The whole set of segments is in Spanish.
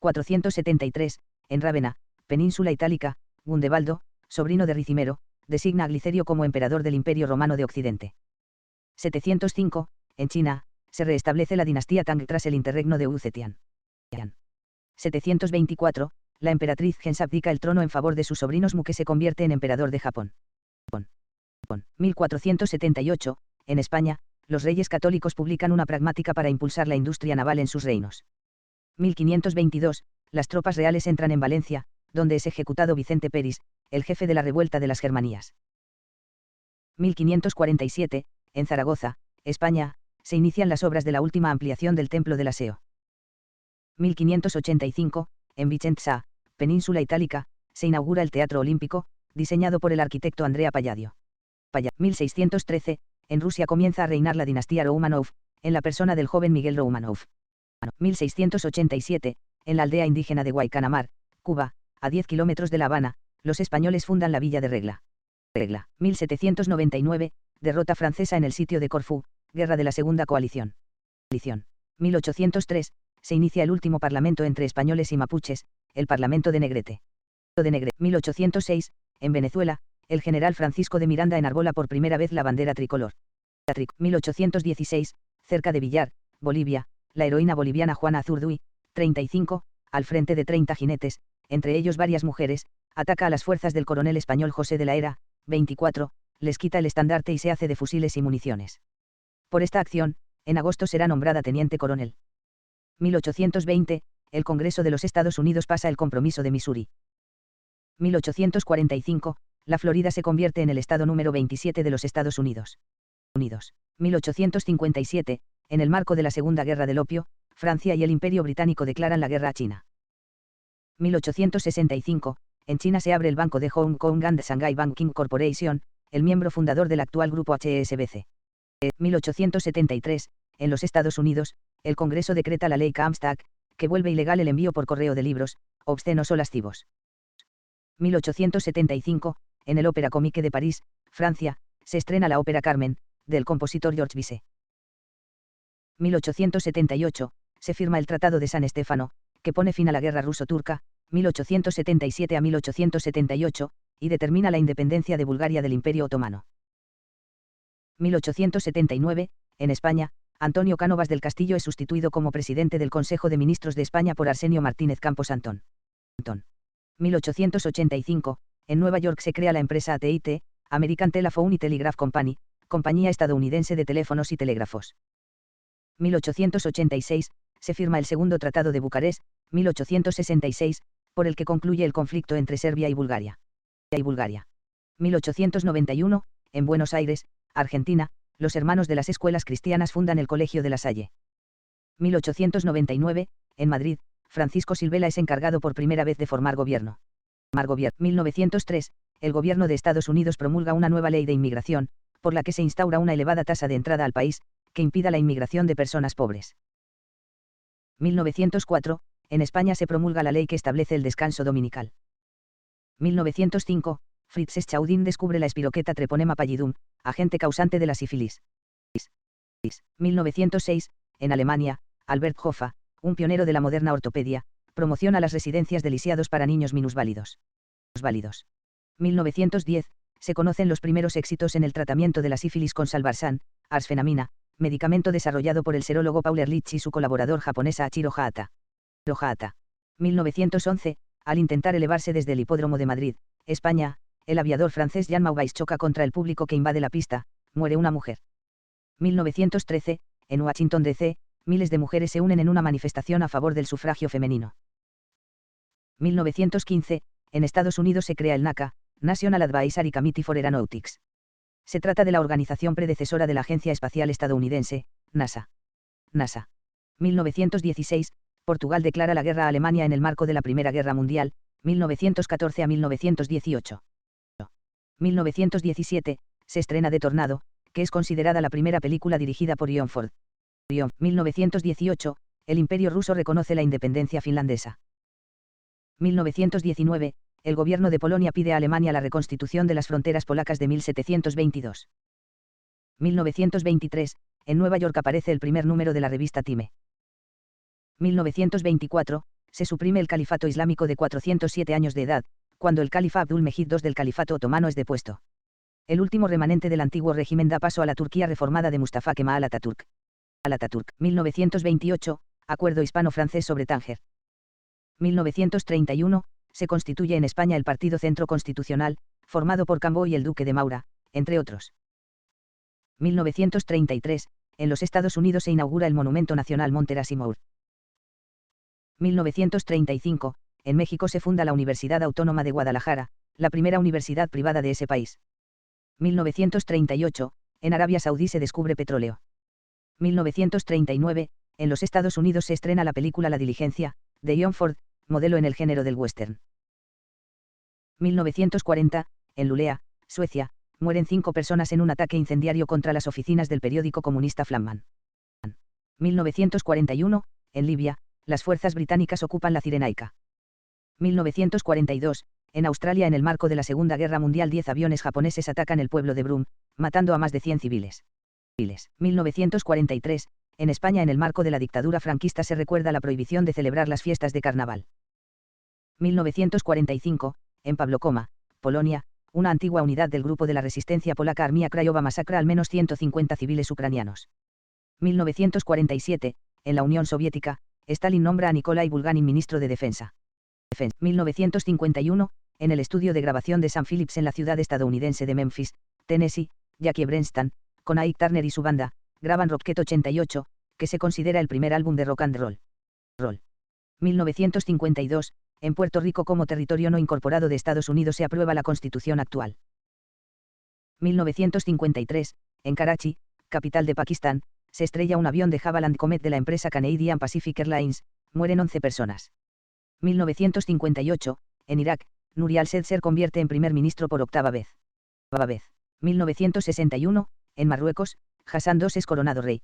473, en Rávena, península itálica, Gundebaldo, sobrino de Ricimero, designa a Glicerio como emperador del Imperio Romano de Occidente. 705, en China, se restablece la dinastía Tang tras el interregno de Wu Zetian. 724, la emperatriz Gensa abdica el trono en favor de sus sobrinos Mu, que se convierte en emperador de Japón. 1478, en España, los reyes católicos publican una pragmática para impulsar la industria naval en sus reinos. 1522, las tropas reales entran en Valencia, donde es ejecutado Vicente Peris, el jefe de la revuelta de las Germanías. 1547, en Zaragoza, España, se inician las obras de la última ampliación del Templo del Aseo. 1585, en Vicenza, península itálica, se inaugura el Teatro Olímpico, diseñado por el arquitecto Andrea Palladio. 1613, en Rusia comienza a reinar la dinastía Romanov, en la persona del joven Miguel Romanov. 1687, en la aldea indígena de Guaycanamar, Cuba, a 10 kilómetros de La Habana, los españoles fundan la villa de Regla. 1799, derrota francesa en el sitio de Corfú, guerra de la Segunda Coalición. 1803, se inicia el último parlamento entre españoles y mapuches, el Parlamento de Negrete. 1806, en Venezuela, el general Francisco de Miranda enarbola por primera vez la bandera tricolor. 1816, cerca de Villar, Bolivia, la heroína boliviana Juana Azurduy, 35, al frente de 30 jinetes, entre ellos varias mujeres, ataca a las fuerzas del coronel español José de la Hera, 24, les quita el estandarte y se hace de fusiles y municiones. Por esta acción, en agosto será nombrada teniente coronel. 1820, el Congreso de los Estados Unidos pasa el Compromiso de Missouri. 1845, la Florida se convierte en el estado número 27 de los Estados Unidos. 1857, en el marco de la Segunda Guerra del Opio, Francia y el Imperio Británico declaran la guerra a China. 1865, en China se abre el Banco de Hong Kong and Shanghai Banking Corporation, el miembro fundador del actual grupo HSBC. 1873, en los Estados Unidos, el Congreso decreta la ley Comstock, que vuelve ilegal el envío por correo de libros, obscenos o lascivos. 1875, en el Opéra Comique de París, Francia, se estrena la ópera Carmen, del compositor Georges Bizet. 1878, se firma el Tratado de San Estéfano, que pone fin a la guerra ruso-turca, 1877 a 1878, y determina la independencia de Bulgaria del Imperio Otomano. 1879, en España, Antonio Cánovas del Castillo es sustituido como presidente del Consejo de Ministros de España por Arsenio Martínez Campos Antón. 1885, en Nueva York se crea la empresa AT&T, American Telephone y Telegraph Company, compañía estadounidense de teléfonos y telégrafos. 1886, se firma el Segundo Tratado de Bucarest, 1866, por el que concluye el conflicto entre Serbia y Bulgaria. 1891, en Buenos Aires, Argentina, los hermanos de las escuelas cristianas fundan el Colegio de La Salle. 1899, en Madrid, Francisco Silvela es encargado por primera vez de formar gobierno. 1903, el gobierno de Estados Unidos promulga una nueva ley de inmigración, por la que se instaura una elevada tasa de entrada al país, que impida la inmigración de personas pobres. 1904, en España se promulga la ley que establece el descanso dominical. 1905, Fritz Schaudin descubre la Spirocheta treponema pallidum, agente causante de la sífilis. 1906, en Alemania, Albert Hoffa, un pionero de la moderna ortopedia, promociona las residencias de lisiados para niños minusválidos. 1910, se conocen los primeros éxitos en el tratamiento de la sífilis con salvarsan, arsfenamina, medicamento desarrollado por el serólogo Paul Ehrlich y su colaborador japonesa Achiro Hata. 1911, al intentar elevarse desde el hipódromo de Madrid, España, el aviador francés Jean Maugais choca contra el público que invade la pista, muere una mujer. 1913, en Washington D.C., miles de mujeres se unen en una manifestación a favor del sufragio femenino. 1915, en Estados Unidos se crea el NACA, National Advisory Committee for Aeronautics. Se trata de la organización predecesora de la Agencia Espacial Estadounidense, NASA. 1916, Portugal declara la guerra a Alemania en el marco de la Primera Guerra Mundial, 1914 a 1918. 1917, se estrena The Tornado, que es considerada la primera película dirigida por John Ford. 1918, el Imperio ruso reconoce la independencia finlandesa. 1919, el gobierno de Polonia pide a Alemania la reconstitución de las fronteras polacas de 1722. 1923, en Nueva York aparece el primer número de la revista Time. 1924, Se suprime el califato islámico de 407 años de edad, cuando el califa Abdul-Mejid II del califato otomano es depuesto. El último remanente del antiguo régimen da paso a la Turquía reformada de Mustafa Kemal Atatürk. 1928, Acuerdo hispano-francés sobre Tánger. 1931, se constituye en España el Partido Centro Constitucional, formado por Cambó y el Duque de Maura, entre otros. 1933, en los Estados Unidos se inaugura el Monumento Nacional Montgeras y Moore. 1935, en México se funda la Universidad Autónoma de Guadalajara, la primera universidad privada de ese país. 1938, en Arabia Saudí se descubre petróleo. 1939, en los Estados Unidos se estrena la película La Diligencia, de John Ford, modelo en el género del western. 1940, en Luleå, Suecia, mueren 5 personas en un ataque incendiario contra las oficinas del periódico comunista Flamman. 1941, en Libia, las fuerzas británicas ocupan la Cirenaica. 1942, en Australia en el marco de la Segunda Guerra Mundial 10 aviones japoneses atacan el pueblo de Brum, matando a más de 100 civiles. 1943, en España en el marco de la dictadura franquista se recuerda la prohibición de celebrar las fiestas de carnaval. 1945, en Pawłowia, Polonia, una antigua unidad del grupo de la resistencia polaca Armia Krajowa masacra al menos 150 civiles ucranianos. 1947, en la Unión Soviética, Stalin nombra a Nikolai Bulganin ministro de Defensa. 1951, en el estudio de grabación de Sam Phillips en la ciudad estadounidense de Memphis, Tennessee, Jackie Bernstein, con Ike Turner y su banda, graban Rocket 88, que se considera el primer álbum de rock and roll. 1952, en Puerto Rico como territorio no incorporado de Estados Unidos se aprueba la Constitución actual. 1953, en Karachi, capital de Pakistán, se estrella un avión de Havilland Comet de la empresa Canadian Pacific Airlines, mueren 11 personas. 1958, en Irak, Nuri al-Said se convierte en primer ministro por octava vez. 1961, en Marruecos, Hassan II es coronado rey.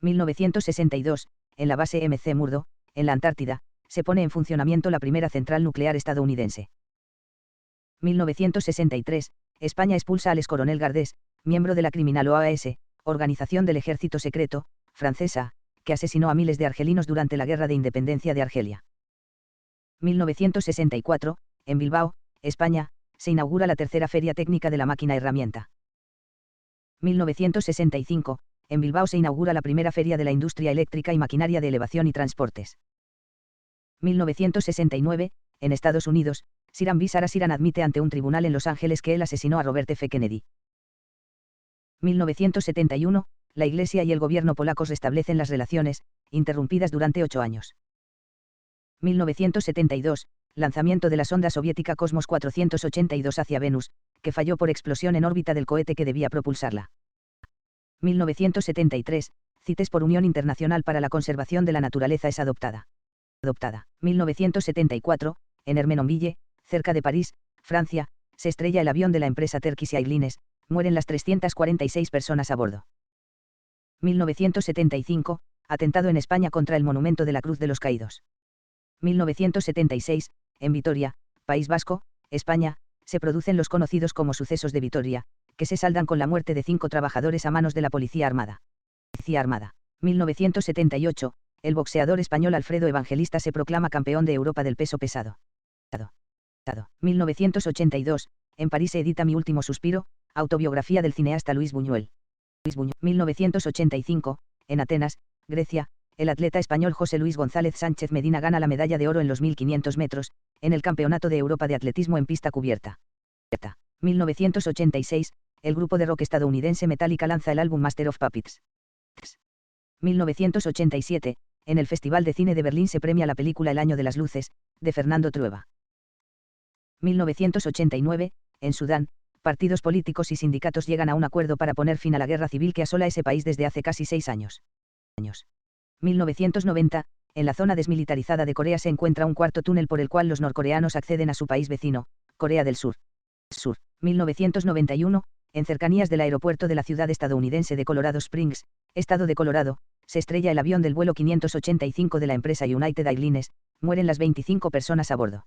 1962, en la base MC Murdo, en la Antártida, se pone en funcionamiento la primera central nuclear estadounidense. 1963, España expulsa al excoronel Gardés, miembro de la criminal OAS, organización del ejército secreto, francesa, que asesinó a miles de argelinos durante la Guerra de Independencia de Argelia. 1964, en Bilbao, España, se inaugura la tercera Feria Técnica de la Máquina Herramienta. 1965, en Bilbao se inaugura la primera Feria de la Industria Eléctrica y Maquinaria de Elevación y Transportes. 1969, en Estados Unidos, Siran B. Sarasiran admite ante un tribunal en Los Ángeles que él asesinó a Robert F. Kennedy. 1971, la Iglesia y el gobierno polacos restablecen las relaciones, interrumpidas durante 8 años. 1972, lanzamiento de la sonda soviética Cosmos 482 hacia Venus, que falló por explosión en órbita del cohete que debía propulsarla. 1973, CITES por Unión Internacional para la Conservación de la Naturaleza es adoptada. 1974, en Ermenonville, cerca de París, Francia, se estrella el avión de la empresa Turkish Airlines, mueren las 346 personas a bordo. 1975, atentado en España contra el monumento de la Cruz de los Caídos. 1976, en Vitoria, País Vasco, España, se producen los conocidos como sucesos de Vitoria, que se saldan con la muerte de 5 trabajadores a manos de la Policía Armada. 1978, el boxeador español Alfredo Evangelista se proclama campeón de Europa del peso pesado. 1982, en París se edita Mi último suspiro, autobiografía del cineasta Luis Buñuel. 1985, en Atenas, Grecia, el atleta español José Luis González Sánchez Medina gana la medalla de oro en los 1500 metros, en el Campeonato de Europa de Atletismo en pista cubierta. 1986, el grupo de rock estadounidense Metallica lanza el álbum Master of Puppets. 1987, en el Festival de Cine de Berlín se premia la película El año de las luces, de Fernando Trueba. 1989, en Sudán, partidos políticos y sindicatos llegan a un acuerdo para poner fin a la guerra civil que asola ese país desde hace casi 6 años. 1990, en la zona desmilitarizada de Corea se encuentra un cuarto túnel por el cual los norcoreanos acceden a su país vecino, Corea del Sur. 1991, en cercanías del aeropuerto de la ciudad estadounidense de Colorado Springs, estado de Colorado, se estrella el avión del vuelo 585 de la empresa United Airlines, mueren las 25 personas a bordo.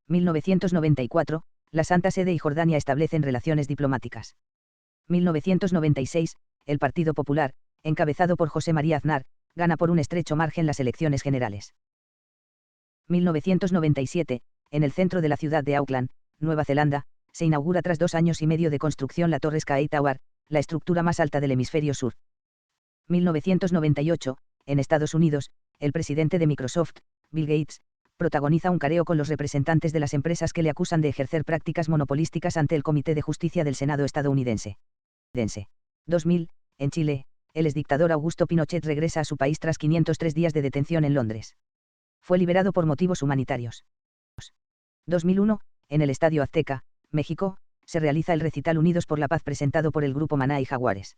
1994, la Santa Sede y Jordania establecen relaciones diplomáticas. 1996, el Partido Popular, encabezado por José María Aznar, Gana por un estrecho margen las elecciones generales. 1997, en el centro de la ciudad de Auckland, Nueva Zelanda, se inaugura tras 2 años y medio de construcción la Torre Sky Tower, la estructura más alta del hemisferio sur. 1998, en Estados Unidos, el presidente de Microsoft, Bill Gates, protagoniza un careo con los representantes de las empresas que le acusan de ejercer prácticas monopolísticas ante el Comité de Justicia del Senado estadounidense. 2000, en Chile, el exdictador Augusto Pinochet regresa a su país tras 503 días de detención en Londres. Fue liberado por motivos humanitarios. 2001, en el Estadio Azteca, México, se realiza el recital Unidos por la Paz presentado por el grupo Maná y Jaguares.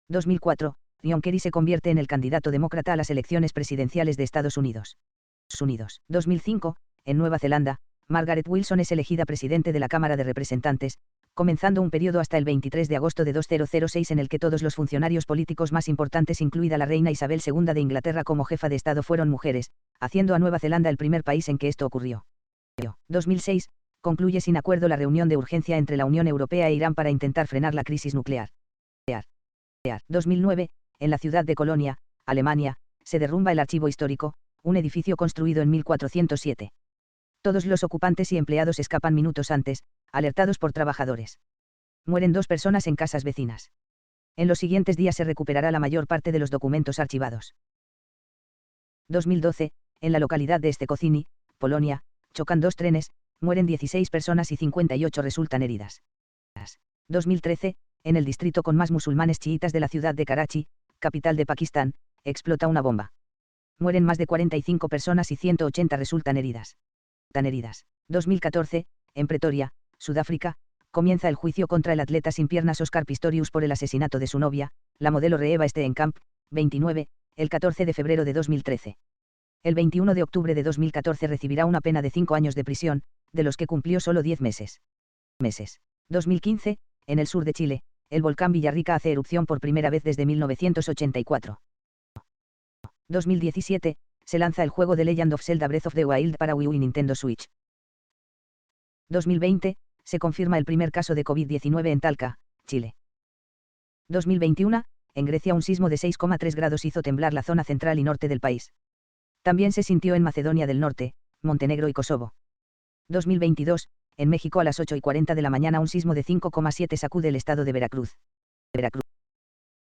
2004, John Kerry se convierte en el candidato demócrata a las elecciones presidenciales de Estados Unidos. 2005, en Nueva Zelanda, Margaret Wilson es elegida presidente de la Cámara de Representantes, comenzando un periodo hasta el 23 de agosto de 2006 en el que todos los funcionarios políticos más importantes, incluida la reina Isabel II de Inglaterra como jefa de Estado, fueron mujeres, haciendo a Nueva Zelanda el primer país en que esto ocurrió. 2006, concluye sin acuerdo la reunión de urgencia entre la Unión Europea e Irán para intentar frenar la crisis nuclear. 2009, en la ciudad de Colonia, Alemania, se derrumba el Archivo Histórico, un edificio construido en 1407. Todos los ocupantes y empleados escapan minutos antes, alertados por trabajadores. Mueren 2 personas en casas vecinas. En los siguientes días se recuperará la mayor parte de los documentos archivados. 2012, en la localidad de Stekocini, Polonia, chocan 2 trenes, mueren 16 personas y 58 resultan heridas. 2013, en el distrito con más musulmanes chiitas de la ciudad de Karachi, capital de Pakistán, explota una bomba. Mueren más de 45 personas y 180 resultan heridas. 2014, en Pretoria, Sudáfrica, comienza el juicio contra el atleta sin piernas Oscar Pistorius por el asesinato de su novia, la modelo Reeva Steenkamp, 29, el 14 de febrero de 2013. El 21 de octubre de 2014 recibirá una pena de 5 años de prisión, de los que cumplió solo 10 meses. 2015, en el sur de Chile, el volcán Villarrica hace erupción por primera vez desde 1984. 2017, se lanza el juego The Legend of Zelda Breath of the Wild para Wii U y Nintendo Switch. 2020, se confirma el primer caso de COVID-19 en Talca, Chile. 2021, en Grecia un sismo de 6,3 grados hizo temblar la zona central y norte del país. También se sintió en Macedonia del Norte, Montenegro y Kosovo. 2022, en México a las 8:40 de la mañana un sismo de 5,7 sacude el estado de Veracruz.